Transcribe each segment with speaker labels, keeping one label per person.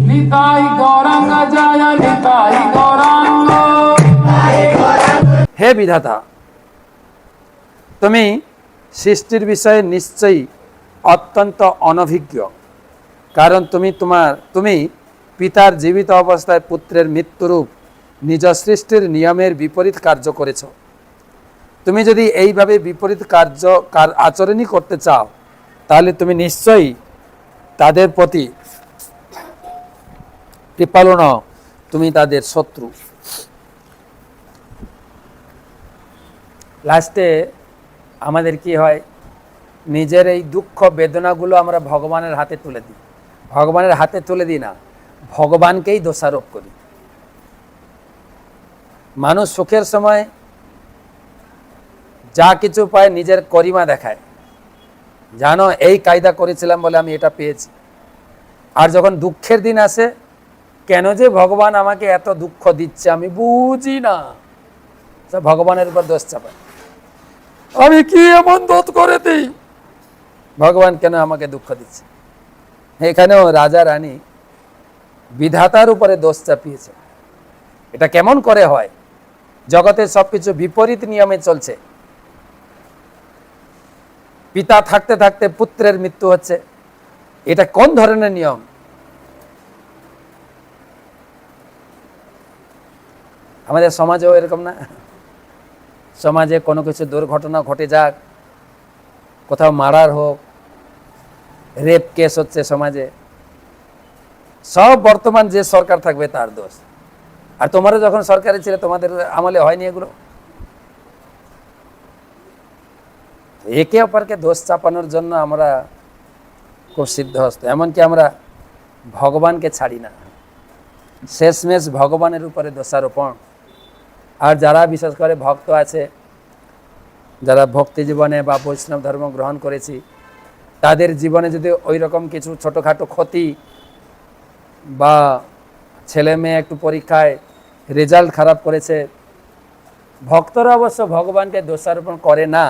Speaker 1: নিতাই গৌরাঙ্গ জয় নিতাই গৌরাঙ্গ।
Speaker 2: হে বিধাতা, তুমি সৃষ্টির বিষয়ে নিশ্চয়ই অত্যন্ত অনভিজ্ঞ, কারণ তুমি পিতার জীবিত অবস্থায় পুত্রের মৃত্যুরূপ নিজ সৃষ্টির নিয়মের বিপরীত কার্য করেছ। তুমি যদি এইভাবে বিপরীত আচরণই করতে চাও, তাহলে তুমি নিশ্চয়ই তাদের প্রতি কৃপালু নও, তুমি তাদের শত্রু। লাস্টে আমাদের কি হয়, নিজের এই দুঃখ বেদনাগুলো আমরা ভগবানের হাতে তুলে দিই। ভগবানের হাতে তুলে দিই না, ভগবানকেই দোষারোপ করি। মানুষ সুখের সময় যা কিছু পায় নিজের করিমা দেখায়, জানো এই কায়দা করেছিলাম বলে আমি এটা পেয়েছি। আর যখন দুঃখের দিন আসে, কেন যে ভগবান আমাকে এত দুঃখ দিচ্ছে আমি বুঝি না, ভগবানের উপর দোষ চাপায়। আমি কি এমন দোষ করে দিই, ভগবান কেন আমাকে দুঃখ দিচ্ছে? এখানেও রাজা রানী বিধাতার উপরে দোষ চাপিয়েছে। এটা কেমন করে হয়? জগতের সবকিছু বিপরীত নিয়মে চলছে, পিতা থাকতে থাকতে পুত্রের মৃত্যু হচ্ছে, এটা কোন ধরনের নিয়ম? আমাদের সমাজেও এরকম না? সমাজে কোনো কিছু দুর্ঘটনা ঘটে যাক, কোথাও মারার হোক, রেপ কেস হচ্ছে সমাজে, সব বর্তমান যে সরকার থাকবে তার দোষ। আর তোমারও যখন সরকারে ছিল, তোমাদের আমলে হয়নি এগুলো? একে অপরকে দোষ চাপানোর জন্য আমরা খুব সিদ্ধহস্ত। এমনকি আমরা ভগবানকে ছাড়ি না, শেষমেশ ভগবানের উপরে দোষারোপণ। আর যারা বিশেষ করে ভক্ত আছে, যারা ভক্তি জীবনে বা বৈষ্ণব ধর্ম গ্রহণ করেছি, তাদের জীবনে যদি ওই রকম কিছু ছোটোখাটো ক্ষতি বা ছেলে মেয়ে একটু পরীক্ষায় রেজাল্ট খারাপ করেছে, ভক্তরা অবশ্য ভগবানকে দোষারোপণ করে না,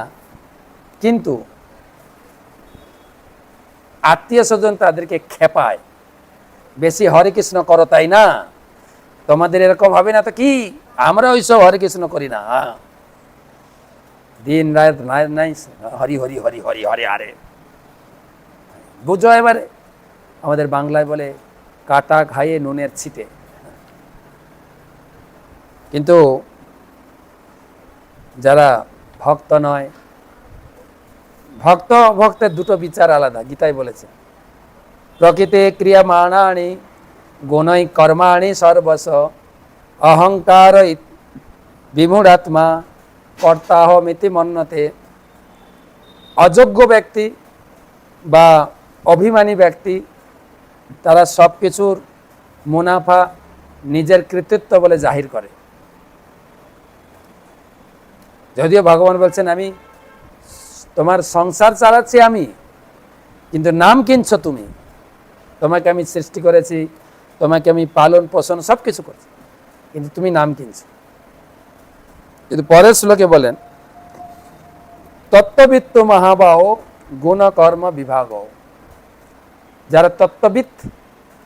Speaker 2: কিন্তু আত্মীয় স্বজন তাদেরকে খেপায়, বেশি হরে কৃষ্ণ করো তাই না, তোমাদের এরকম হবে না তো কি, আমরা ওইসব হরে কৃষ্ণ করি না, দিন রাত নাই হরি হরি হরি হরি হরে হরে। বুঝো এবারে আমাদের বাংলায় বলে কাটা খাইয়ে নুনের ছিটে। কিন্তু যারা ভক্ত নয়, ভক্তের দুটো বিচার আলাদা, গীতায় বলেছে প্রকৃতি ক্রিয়ামাণানি গুণৈ কর্মাণি সর্বস অহংকার বিমূঢ়াত্মা কর্তাহমিতি মন্যতে। অযোগ্য ব্যক্তি বা অভিমানী ব্যক্তি, তারা সব কিছুর মুনাফা নিজের কৃতিত্ব বলে জাহির করে। যদিও ভগবান বলছেন আমি তোমার সংসার চালাচ্ছি আমি, কিন্তু নাম কিনছো তুমি। তোমাকে আমি সৃষ্টি করেছি, তোমাকে আমি পালন পোষণ সব কিছু করছি, কিন্তু তুমি নাম কিনছো। কিন্তু পরের শ্লোকে বলেন তত্ত্ববিত্ত মহাবাহ গুণ কর্ম বিভাগ। যারা তত্ত্ববিদ,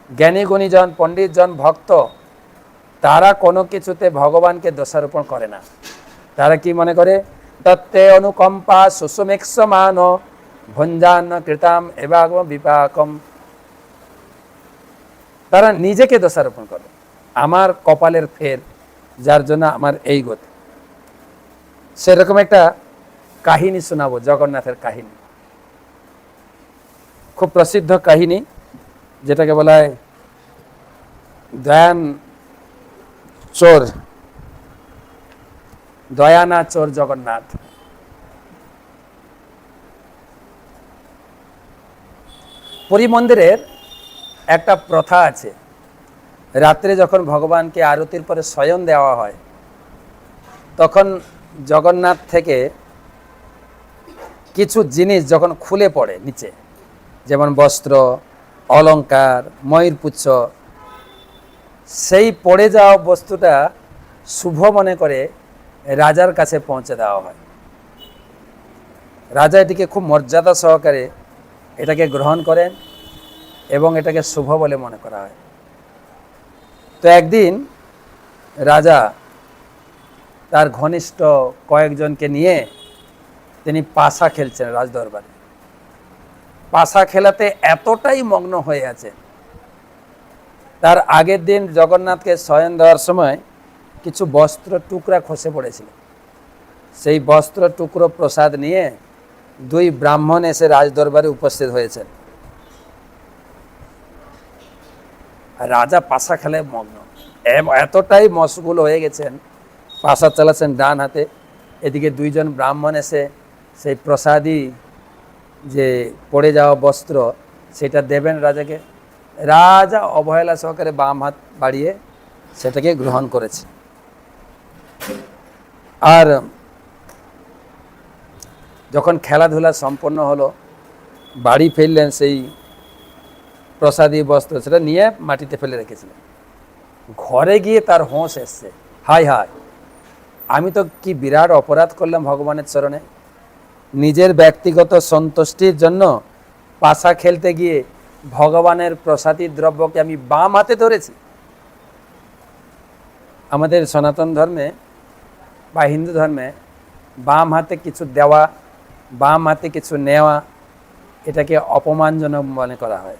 Speaker 2: জ্ঞানী গুণীজন, পণ্ডিতজন, ভক্ত, তারা কোনো কিছুতে ভগবানকে দোষারোপণ করে না। তারা কি মনে করে, তত্ত্বে অনুকম্পা সুষুমেক্ষমান ভঞ্জান কৃতাম এবাগম বিপাকম। তারা নিজেকে দোষারোপণ করে, আমার কপালের ফের, যার জন্য আমার এই গতি। সেরকম একটা কাহিনী শোনাবো, জগন্নাথের কাহিনী, খুব প্রসিদ্ধ কাহিনী, যেটাকে বলা হয় দয়ানা চোর জগন্নাথ। পুরী মন্দিরের একটা প্রথা আছে, রাত্রে যখন ভগবানকে আরতির পরে শয়ন দেওয়া হয়, তখন জগন্নাথ থেকে কিছু জিনিস যখন খুলে পড়ে নিচে, যেমন বস্ত্র, অলংকার, ময়ূরপুচ্ছ, সেই পড়ে যাওয়া বস্তুটা শুভ মনে করে রাজার কাছে পৌঁছে দেওয়া হয়। রাজা এটিকে খুব মর্যাদা সহকারে এটাকে গ্রহণ করেন এবং এটাকে শুভ বলে মনে করা হয়। তো একদিন রাজা তার ঘনিষ্ঠ কয়েকজনকে নিয়ে তিনি পাশা খেলছেন রাজদরবারে। পাশা খেলাতে এতটাই মগ্ন হয়ে আছে, তার আগের দিন জগন্নাথকে শয়ন দেওয়ার সময় কিছু বস্ত্র টুকরা খসে পড়েছিল। সেই বস্ত্র টুকরো প্রসাদ নিয়ে দুই ব্রাহ্মণ এসে রাজদরবারে উপস্থিত হয়েছেন। রাজা পাশা খেলায় মগ্ন, এতটাই মশগুল হয়ে গেছেন, পাশা চালাচ্ছেন ডান হাতে। এদিকে দুইজন ব্রাহ্মণ এসে সেই প্রসাদী যে পড়ে যাওয়া বস্ত্র সেটা দেবেন রাজাকে। রাজা অবহেলা সহকারে বাম হাত বাড়িয়ে সেটাকে গ্রহণ করেছে। আর যখন খেলাধুলা সম্পন্ন হলো, বাড়ি ফিরলেন, সেই প্রসাদী বস্ত্র সেটা নিয়ে মাটিতে ফেলে রেখেছিলেন। ঘরে গিয়ে তার হোঁশ এসছে, হায় হায়, আমি তো কি বিরাট অপরাধ করলাম ভগবানের চরণে। নিজের ব্যক্তিগত সন্তুষ্টির জন্য পাশা খেলতে গিয়ে ভগবানের প্রসাদী দ্রব্যকে আমি বাম হাতে ধরেছি। আমাদের সনাতন ধর্মে বা হিন্দু ধর্মে বাম হাতে কিছু দেওয়া, বাম হাতে কিছু নেওয়া, এটাকে অপমানজনক মনে করা হয়।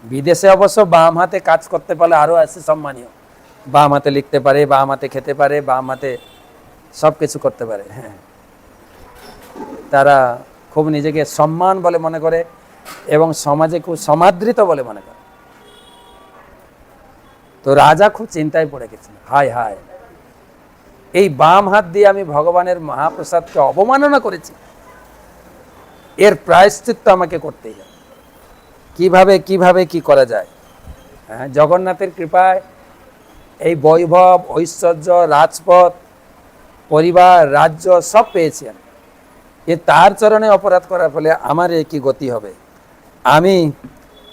Speaker 2: বিদেশে অবশ্য বাম হাতে কাজ করতে পারলে আরও আছে সম্মানীয়। বাম হাতে লিখতে পারে, বাম হাতে খেতে পারে, বাম হাতে সব কিছু করতে পারে। হ্যাঁ, তারা খুব নিজেকে সম্মান বলে মনে করে এবং সমাজে খুব সমাদৃত বলে মনে করে। তো রাজা খুব চিন্তায় পড়ে গেছেন, হায় হায়, এই বাম হাত দিয়ে আমি ভগবানের মহাপ্রসাদকে অবমাননা করেছি, এর প্রায়শ্চিত্ত আমাকে করতেই হবে। কিভাবে কি করা যায়? হ্যাঁ, জগন্নাথের কৃপায় এই বৈভব, ঐশ্বর্য, রাজপথ, পরিবার, রাজ্য সব পেয়েছেন। এ তার চরণে অপরাধ করার ফলে আমার এ কি গতি হবে? আমি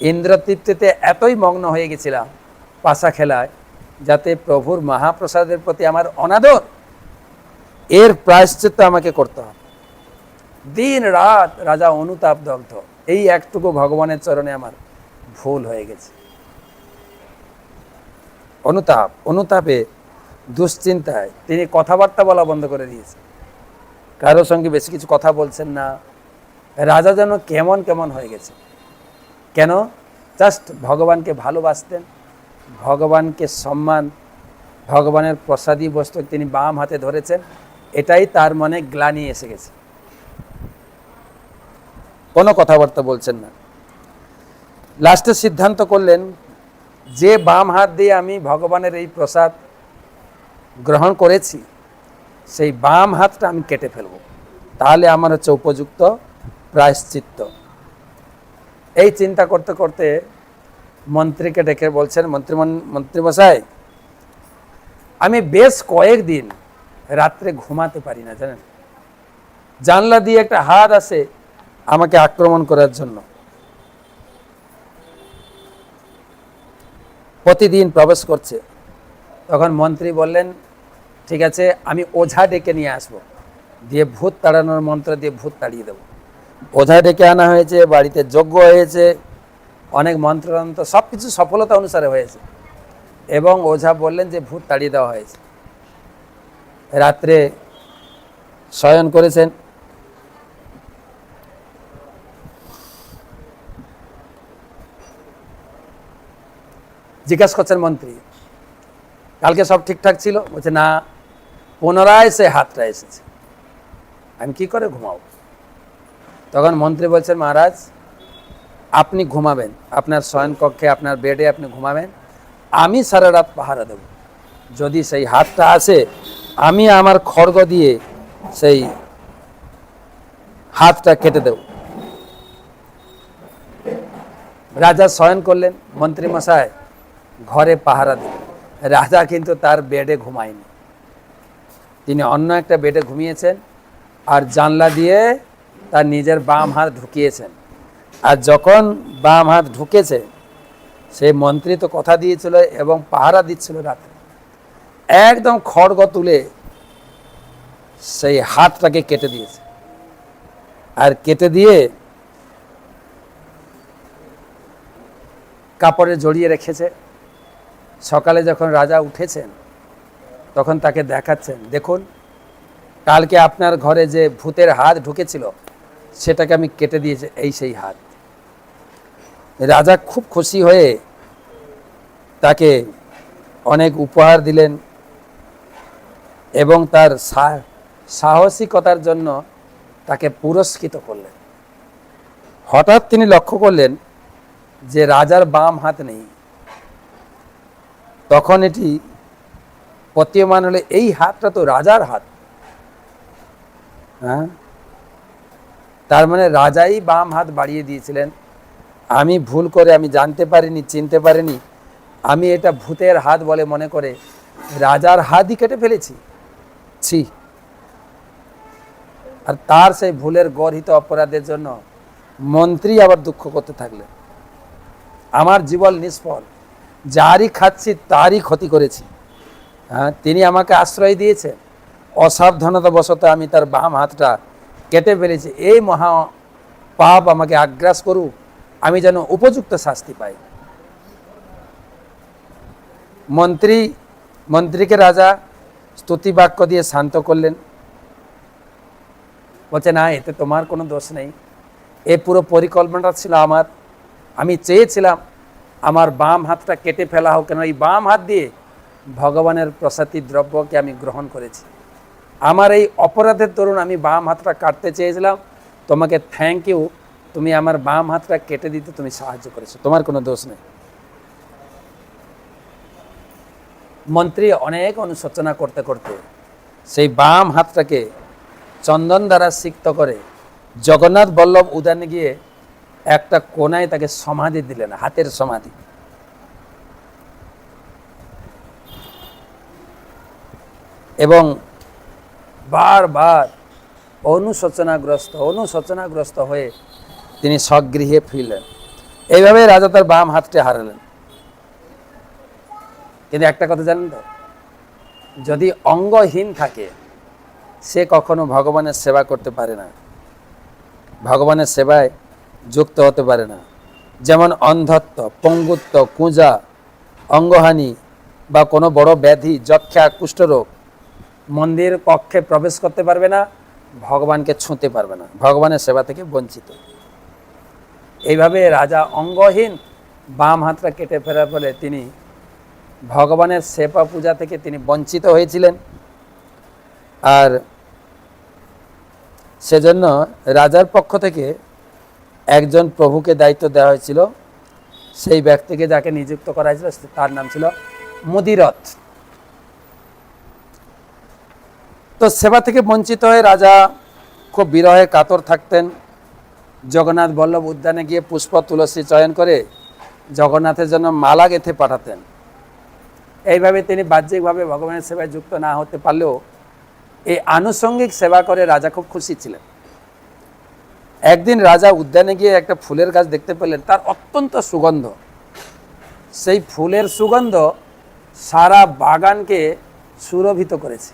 Speaker 2: ইন্দ্রতৃপ্তিতে এতই মগ্ন হয়ে গেছিলাম পাশা খেলায়, যাতে প্রভুর মহাপ্রসাদের প্রতি আমার অনাদর, এর প্রায়শ্চিত্ত আমাকে করতে হবে। দিন রাত রাজা অনুতাপ দগ্ধ, এই একটুকু ভগবানের চরণে আমার ভুল হয়ে গেছে। অনুতাপে, দুশ্চিন্তায় তিনি কথাবার্তা বলা বন্ধ করে দিয়েছেন। কারোর সঙ্গে বেশি কিছু কথা বলছেন না। রাজা যেন কেমন কেমন হয়ে গেছে। কেন? জাস্ট ভগবানকে ভালোবাসতেন, ভগবানকে সম্মান, ভগবানের প্রসাদী বস্তু তিনি বাম হাতে ধরেছেন, এটাই তার মনে গ্লানি এসে গেছে। কোনো কথাবার্তা বলছেন না। লাস্টে সিদ্ধান্ত করলেন, যে বাম হাত দিয়ে আমি ভগবানের এই প্রসাদ গ্রহণ করেছি, সেই বাম হাতটা আমি কেটে ফেলব, তাহলে আমার হচ্ছে উপযুক্ত প্রায়শ্চিত্ত। এই চিন্তা করতে করতে মন্ত্রীকে ডেকে বলছেন, মন্ত্রীমশাই, আমি বেশ কয়েকদিন রাত্রে ঘুমাতে পারি না, জানেন। জানলা দিয়ে একটা হাত আসে আমাকে আক্রমণ করার জন্য, প্রতিদিন প্রবেশ করছে। তখন মন্ত্রী বললেন, ঠিক আছে, আমি ওঝা ডেকে নিয়ে আসবো, দিয়ে ভূত তাড়ানোর মন্ত্র দিয়ে ভূত তাড়িয়ে দেবো। ওঝা ডেকে আনা হয়েছে, বাড়িতে যজ্ঞ হয়েছে, অনেক মন্ত্রতন্ত্র সব কিছু সফলতা অনুসারে হয়েছে, এবং ওঝা বললেন যে ভূত তাড়িয়ে দেওয়া হয়েছে। রাত্রে শয়ন করেছেন। জিজ্ঞাসা করছেন মন্ত্রী, কালকে সব ঠিকঠাক ছিল? বলছে না, পুনরায় সে হাতটা এসেছে, আমি কি করে ঘুমাবো? তখন মন্ত্রী বলছেন, মহারাজ, আপনি ঘুমাবেন, আপনার শয়ন কক্ষে, আপনার বেডে আপনি ঘুমাবেন, আমি সারা রাত পাহারা দেব। যদি সেই হাতটা আসে, আমি আমার খড়গ দিয়ে সেই হাতটা কেটে দেব। রাজা শয়ন করলেন, মন্ত্রী মশাই ঘরে পাহারা দিন। রাজা কিন্তু তার বেডে ঘুমায়নি, তিনি অন্য একটা বেডে ঘুমিয়েছেন, আর জানলা দিয়ে তার নিজের বাম হাত ঢুকিয়েছেন। আর যখন বাম হাত ঢুকেছে, সেই মন্ত্রী তো কথা দিয়েছিল এবং পাহারা দিচ্ছিল রাতে, একদম খড়গ তুলে সেই হাতটাকে কেটে দিয়েছে। আর কেটে দিয়ে কাপড়ে জড়িয়ে রেখেছে। সকালে যখন রাজা উঠেছেন তখন তাকে দেখাচ্ছেন, দেখুন কালকে আপনার ঘরে যে ভূতের হাত ঢুকেছিল সেটাকে আমি কেটে দিয়েছি, এই সেই হাত। রাজা খুব খুশি হয়ে তাকে অনেক উপহার দিলেন এবং তার সাহসিকতার জন্য তাকে পুরস্কৃত করলেন। হঠাৎ তিনি লক্ষ্য করলেন যে রাজার বাম হাত নেই। তখন এটি প্রতীয়মান হলে এই হাতটা তো রাজার হাত। হ্যাঁ, তার মানে রাজাই বাম হাত বাড়িয়ে দিয়েছিলেন। আমি ভুল করে, আমি জানতে পারিনি, চিনতে পারিনি, আমি এটা ভূতের হাত বলে মনে করে রাজার হাতই কেটে ফেলেছি। ছি! আর তার সেই ভুলের গর্হিত অপরাধের জন্য মন্ত্রী আবার দুঃখ করতে থাকলেন, আমার জীবন নিষ্ফল, যারই খাচ্ছি তারই ক্ষতি করেছি। হ্যাঁ, তিনি আমাকে আশ্রয় দিয়েছেন, অসাবধানতাবশত আমি তার বাম হাতটা কেটে ফেলেছি। এই মহা পাপ আমাকে আগ্রাস করুক, আমি যেন উপযুক্ত শাস্তি পাই। মন্ত্রীকে রাজা স্তুতি বাক্য দিয়ে শান্ত করলেন। বলছে, না, এতে তোমার কোনো দোষ নেই, এ পুরো পরিকল্পনাটা ছিল আমার। আমি চেয়েছিলাম আমার বাম হাতটা কেটে ফেলা হোক, কেন এই বাম হাত দিয়ে ভগবানের প্রসাদী দ্রব্যকে আমি গ্রহণ করেছি। আমার এই অপরাধের দরুন আমি বাম হাতটা কাটতে চেয়েছিলাম, তোমাকে থ্যাংক ইউ, তুমি আমার বাম হাতটা কেটে দিতে তুমি সাহায্য করেছো, তোমার কোনো দোষ নেই। মন্ত্রী অনেক অনুশোচনা করতে করতে সেই বাম হাতটাকে চন্দন দ্বারা সিক্ত করে জগন্নাথ বল্লভ উদ্যানে গিয়ে একটা কোনায় তাকে সমাধি দিলেন, হাতের সমাধি। এবং বারবার অনুশোচনাগ্রস্ত হয়ে তিনি স্বগৃহে ফিরলেন। এইভাবে রাজা তার বাম হাতটা হারালেন। কিন্তু একটা কথা জানেন তো, যদি অঙ্গহীন থাকে সে কখনো ভগবানের সেবা করতে পারে না, ভগবানের সেবায় যুক্ত হতে পারে না। যেমন অন্ধত্ব, পঙ্গুত্ব, কুঁজা, অঙ্গহানি বা কোনো বড় ব্যাধি, যক্ষা, কুষ্ঠরোগ মন্দির কক্ষে প্রবেশ করতে পারবে না, ভগবানকে ছুঁতে পারবে না, ভগবানের সেবা থেকে বঞ্চিত। এইভাবে রাজা অঙ্গহীন বাম হাতটা কেটে ফেলার ফলে তিনি ভগবানের সেবা পূজা থেকে তিনি বঞ্চিত হয়েছিলেন। আর সেজন্য রাজার পক্ষ থেকে একজন প্রভুকে দায়িত্ব দেওয়া হয়েছিল, সেই ব্যক্তিকে যাকে নিযুক্ত করা হয়েছিল তার নাম ছিল মুদিরথ। তো সেবা থেকে বঞ্চিত হয়ে রাজা খুব বিরহে কাতর থাকতেন। জগন্নাথ বল্লভ উদ্যানে গিয়ে পুষ্প তুলসী চয়ন করে জগন্নাথের জন্য মালা গেঁথে পাঠাতেন। এইভাবে তিনি বাহ্যিকভাবে ভগবানের সেবায় যুক্ত না হতে পারলেও এই আনুষঙ্গিক সেবা করে রাজা খুব খুশি ছিলেন। একদিন রাজা উদ্যানে গিয়ে একটা ফুলের গাছ দেখতে পেলেন, তার অত্যন্ত সুগন্ধ। সেই ফুলের সুগন্ধ সারা বাগানকে সুরভিত করেছে।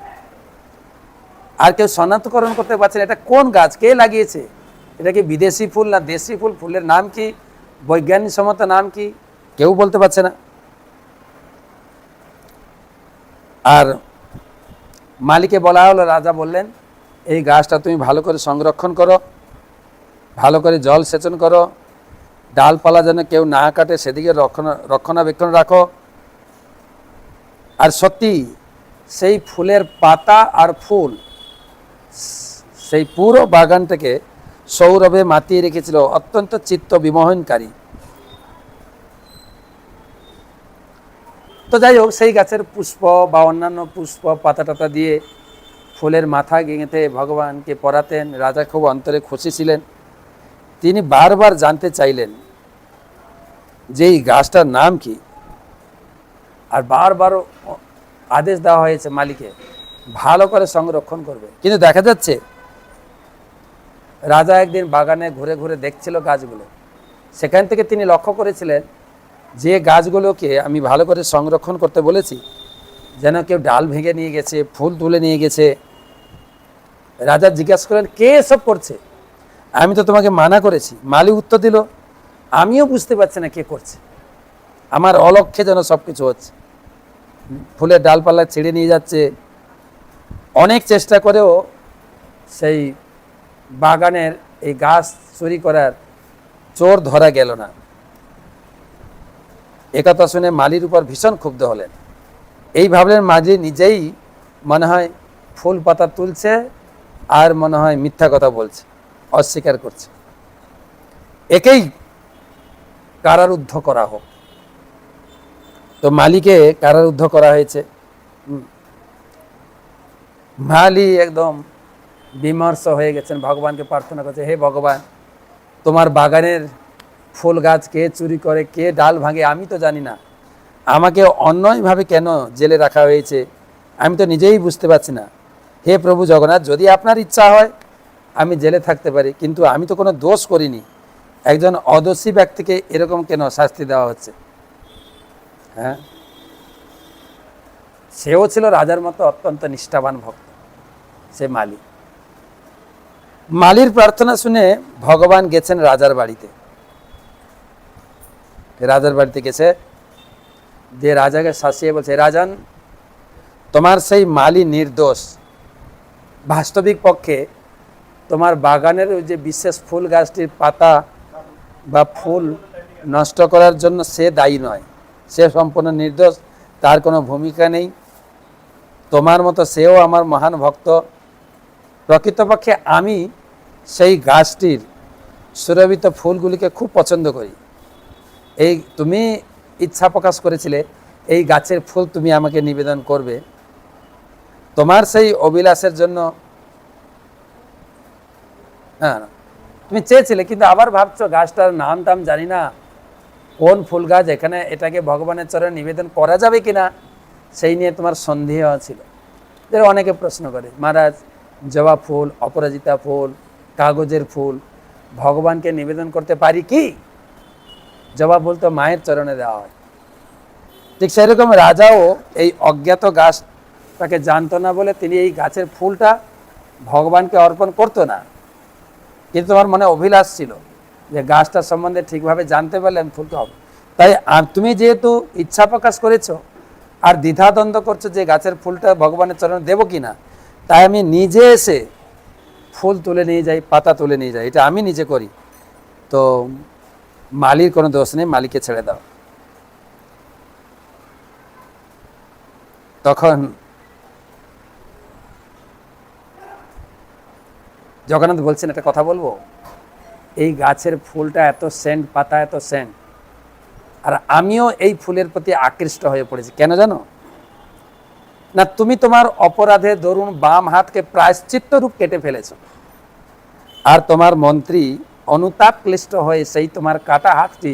Speaker 2: আর কেউ শনাক্তকরণ করতে পারছে না এটা কোন গাছ, কে লাগিয়েছে, এটা কি বিদেশি ফুল না দেশি ফুল, ফুলের নাম কি, বৈজ্ঞানিক সম্মত নাম কি, কেউ বলতে পারছে না। আর মালিকে বলা হলো, রাজা বললেন, এই গাছটা তুমি ভালো করে সংরক্ষণ করো, ভালো করে জল সেচন করো, ডালপালা যেন কেউ না কাটে সেদিকে রক্ষণাবেক্ষণ রাখো। আর সত্যি সেই ফুলের পাতা আর ফুল সেই পুরো বাগানটাকে সৌরভে মাতিয়ে রেখেছিল, অত্যন্ত চিত্ত বিমোহনকারী। তো যাই হোক, সেই গাছের পুষ্প বা অন্যান্য পুষ্প পাতা টাতা দিয়ে ফুলের মাথা গেঁথে ভগবানকে পরাতেন। রাজা খুব অন্তরে খুশি ছিলেন। তিনি বারবার জানতে চাইলেন যে এই গাছটার নাম কি, আর বারবার আদেশ দেওয়া হয়েছে মালিকে ভালো করে সংরক্ষণ করবে। কিন্তু দেখা যাচ্ছে রাজা একদিন বাগানে ঘুরে ঘুরে দেখছিল গাছগুলো, সেখান থেকে তিনি লক্ষ্য করেছিলেন যে গাছগুলোকে আমি ভালো করে সংরক্ষণ করতে বলেছি যেন কেউ ডাল ভেঙে নিয়ে গেছে, ফুল তুলে নিয়ে গেছে। রাজা জিজ্ঞাসা করলেন, কে এসব করছে, আমি তো তোমাকে মানা করেছি। মালি উত্তর দিল, আমিও বুঝতে পারছি না কে করছে, আমার অলক্ষ্যে যেন সব কিছু হচ্ছে। ফুলের ডালপালা ছিঁড়ে নিয়ে যাচ্ছে। অনেক চেষ্টা করেও সেই বাগানের এই গাছ চুরি করার চোর ধরা গেল না। একথা শুনে মালির উপর ভীষণ ক্ষুব্ধ হলেন। এই ভাবলেন মালি নিজেই মনে হয় ফুল পাতা তুলছে আর মনে হয় মিথ্যা কথা বলছে, অস্বীকার করছে। একেই কারারুদ্ধ করা হোক। তো মালিকে কারারুদ্ধ করা হয়েছে। মালি একদম বিমর্ষ হয়ে গেছেন, ভগবানকে প্রার্থনা করছে, হে ভগবান, তোমার বাগানের ফুল গাছ কে চুরি করে, কে ডাল ভাঙে আমি তো জানি না, আমাকে অন্যায়ভাবে কেন জেলে রাখা হয়েছে আমি তো নিজেই বুঝতে পারছি না। হে প্রভু জগন্নাথ, যদি আপনার ইচ্ছা হয় আমি জেলে থাকতে পারি, কিন্তু আমি তো কোনো দোষ করিনি, একজন অদোষী ব্যক্তিকে এরকম কেন শাস্তি দেওয়া হচ্ছে? হ্যাঁ, সেও ছিল রাজার মতো অত্যন্ত নিষ্ঠাবান ভক্ত, সে মালি। মালির প্রার্থনা শুনে ভগবান গেছেন রাজার বাড়িতে। রাজার বাড়িতে গেছে, যে রাজাকে শাসিয়ে বলছে, রাজান, তোমার সেই মালি নির্দোষ। বাস্তবিক পক্ষে তোমার বাগানের ওই যে বিশেষ ফুল গাছটির পাতা বা ফুল নষ্ট করার জন্য সে দায়ী নয়, সে সম্পূর্ণ নির্দোষ, তার কোনো ভূমিকা নেই। তোমার মতো সেও আমার মহান ভক্ত। প্রকৃতপক্ষে আমি সেই গাছটির সুরভিত ফুলগুলিকে খুব পছন্দ করি। এই তুমি ইচ্ছা প্রকাশ করেছিলে এই গাছের ফুল তুমি আমাকে নিবেদন করবে, তোমার সেই অভিলাষের জন্য। হ্যাঁ, তুমি চেয়েছিলে, কিন্তু আবার ভাবছো গাছটার নাম টাম জানি না, কোন ফুল গাছ, এখানে এটাকে ভগবানের চরণে নিবেদন করা যাবে কিনা সেই নিয়ে তোমার সন্দেহ ছিল। যে অনেকে প্রশ্ন করে, মহারাজ, জবা ফুল, অপরাজিতা ফুল, কাগজের ফুল ভগবানকে নিবেদন করতে পারি কি? জবা ফুল তো মায়ের চরণে দেওয়া হয়। ঠিক সেরকম রাজাও এই অজ্ঞাত গাছটাকে জানতো না বলে তিনি এই গাছের ফুলটা ভগবানকে অর্পণ করতো না। কিন্তু তোমার মনে অভিলাষ ছিল যে গাছটার সম্বন্ধে ঠিকভাবে জানতে পারলে আমি ফুলটা হবে। তাই তুমি যেহেতু ইচ্ছা প্রকাশ করেছো আর দ্বিধাদ্বন্দ্ব করছো যে গাছের ফুলটা ভগবানের চরণে দেবো কিনা, তাই আমি নিজে এসে ফুল তুলে নিয়ে যাই, পাতা তুলে নিয়ে যাই, এটা আমি নিজে করি। তো মালির কোনো দোষ নেই, মালিককে ছেড়ে দাও। তখন জগন্নাথ বলছেন, একটা কথা বলবো, এই গাছের ফুলটা এত সেন্ট, পাতা এত সেন্ট, আর আমিও এই ফুলের প্রতি আকৃষ্ট হয়ে পড়েছি। কেন জানো না? তুমি তোমার অপরাধে দরুন বাম হাতকে প্রায়শ্চিত্ত রূপ কেটে ফেলেছ, আর তোমার মন্ত্রী অনুতাপ ক্লিষ্ট হয়ে সেই তোমার কাটা হাতটি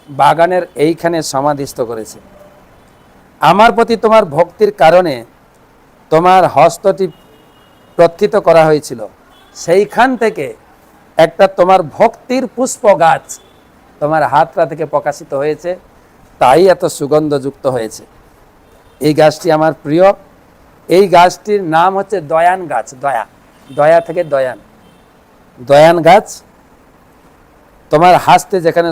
Speaker 2: বাগানের এইখানে সমাধিস্থ করেছে। আমার প্রতি তোমার ভক্তির কারণে তোমার হস্তটি প্রথিত করা হয়েছিল, সেইখান থেকে একটা তোমার ভক্তির পুষ্প গাছ তোমার হাতটা থেকে প্রকাশিত হয়েছে, তাই এত সুগন্ধযুক্ত হয়েছে। এই গাছটি আমার প্রিয়। এই গাছটির নাম হচ্ছে দয়ান গাছ। দয়া, দয়া থেকে দয়ান, দয়ান গাছ। তোমার হাতে যেখানে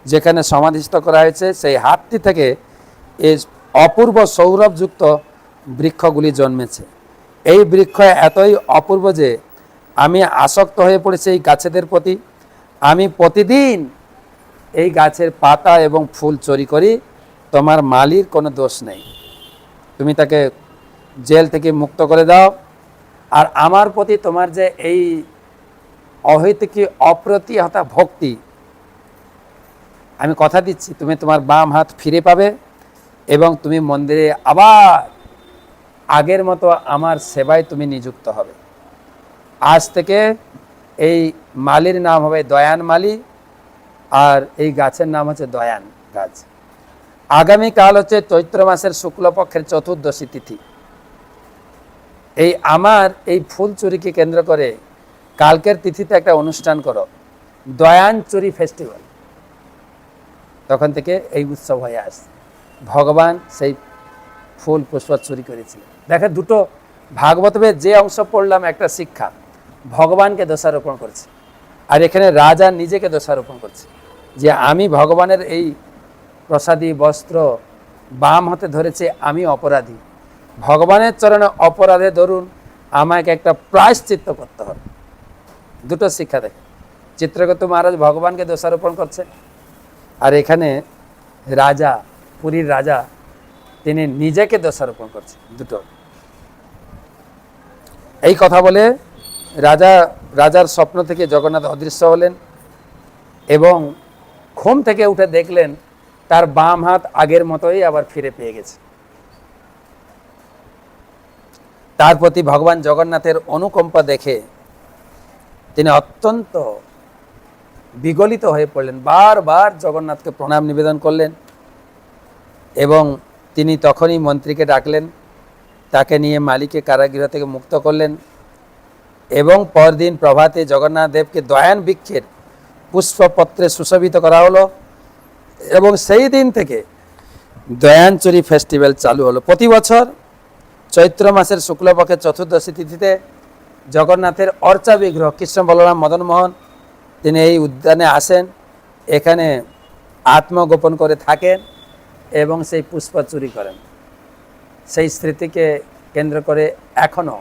Speaker 2: যেখানে সমাধিস্থ করা হয়েছে সেই হাতটি থেকে এই অপূর্ব সৌরভযুক্ত বৃক্ষগুলি জন্মেছে। এই বৃক্ষ এতই অপূর্ব যে আমি আসক্ত হয়ে পড়েছি এই গাছেদের প্রতি। আমি প্রতিদিন এই গাছের পাতা এবং ফুল চুরি করি। তোমার মালির কোনো দোষ নেই, তুমি তাকে জেল থেকে মুক্ত করে দাও। আর আমার প্রতি তোমার যে এই অহৈতুকী অপ্রতিহতা ভক্তি, আমি কথা দিচ্ছি তুমি তোমার বাম হাত ফিরে পাবে এবং তুমি মন্দিরে আবার আগের মতো আমার সেবায় তুমি নিযুক্ত হবে। আজ থেকে এই মালির নাম হবে দয়ান মালি, আর এই গাছের নাম হচ্ছে দয়ান গাছ। আগামীকাল হচ্ছে চৈত্র মাসের শুক্লপক্ষের চতুর্দশী তিথি। এই আমার এই ফুল চুরিকে কেন্দ্র করে কালকের তিথিতে একটা অনুষ্ঠান করো, দয়ান চুরি ফেস্টিভ্যাল। তখন থেকে এই উৎসব হয়ে আসছে। ভগবান সেই ফুল পুষ্প চুরি করেছিলেন। দেখে দুটো ভাগবতের যে অংশ পড়লাম, একটা শিক্ষা, ভগবানকে দোষারোপণ করছে, আর এখানে রাজা নিজেকে দোষারোপণ করছে যে আমি ভগবানের এই প্রসাদী বস্ত্র বাম হাতে ধরেছে আমি অপরাধী, ভগবানের চরণে অপরাধে ধরুন আমাকে একটা প্রায়শ্চিত্ত করতে হবে। দুটো শিক্ষা দেখে, চিত্রগুপ্ত মহারাজ ভগবানকে দোষারোপণ করছে, আর এখানে রাজা, পুরীর রাজা, তিনি নিজেকে দোষারোপণ করছেন। দুটো এই কথা বলে রাজার স্বপ্ন থেকে জগন্নাথ অদৃশ্য হলেন এবং ঘুম থেকে উঠে দেখলেন তার বাম হাত আগের মতোই আবার ফিরে পেয়ে গেছে। তার প্রতি ভগবান জগন্নাথের অনুকম্পা দেখে তিনি অত্যন্ত বিগলিত হয়ে পড়লেন, বারবার জগন্নাথকে প্রণাম নিবেদন করলেন এবং তিনি তখনই মন্ত্রীকে ডাকলেন, তাকে নিয়ে মালিকে কারাগৃহ থেকে মুক্ত করলেন এবং পরদিন প্রভাতে জগন্নাথ দেবকে দয়ান বৃক্ষের পুষ্পপত্রে সুশোভিত করা হলো এবং সেই দিন থেকে দয়ানচুরি ফেস্টিভ্যাল চালু হলো। প্রতি বছর চৈত্র মাসের শুক্লপক্ষের চতুর্দশী তিথিতে জগন্নাথের অর্চা বিগ্রহ কৃষ্ণ বলরাম মদনমোহন তিনি এই উদ্যানে আসেন, এখানে আত্মগোপন করে থাকেন এবং সেই পুষ্প চুরি করেন। সেই স্মৃতিকে কেন্দ্র করে এখনও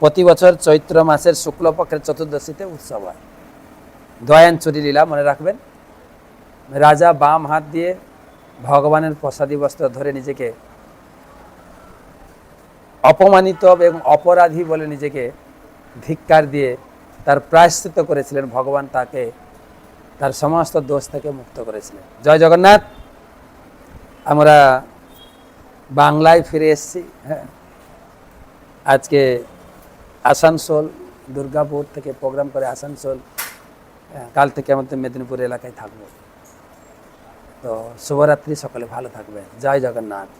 Speaker 2: প্রতি বছর চৈত্র মাসের শুক্লপক্ষের চতুর্দশীতে উৎসব হয়। দয়ানচুরি লীলা মনে রাখবেন। রাজা বাম হাত দিয়ে ভগবানের প্রসাদী বস্ত্র ধরে নিজেকে অপমানিত এবং অপরাধী বলে নিজেকে ধিক্কার দিয়ে তার প্রায়শ্চিত্ত করেছিলেন। ভগবান তাকে তার সমস্ত দোষ থেকে মুক্ত করেছিলেন। জয় জগন্নাথ। আমরা বাংলায় ফিরে এসেছি। হ্যাঁ, আজকে আসানসোল, দুর্গাপুর থেকে প্রোগ্রাম করে আসানসোল, কাল থেকে আমাদের মেদিনীপুর এলাকায় থাকবো। তো শুভরাত্রি, সকলে ভালো থাকবেন। জয় জগন্নাথ।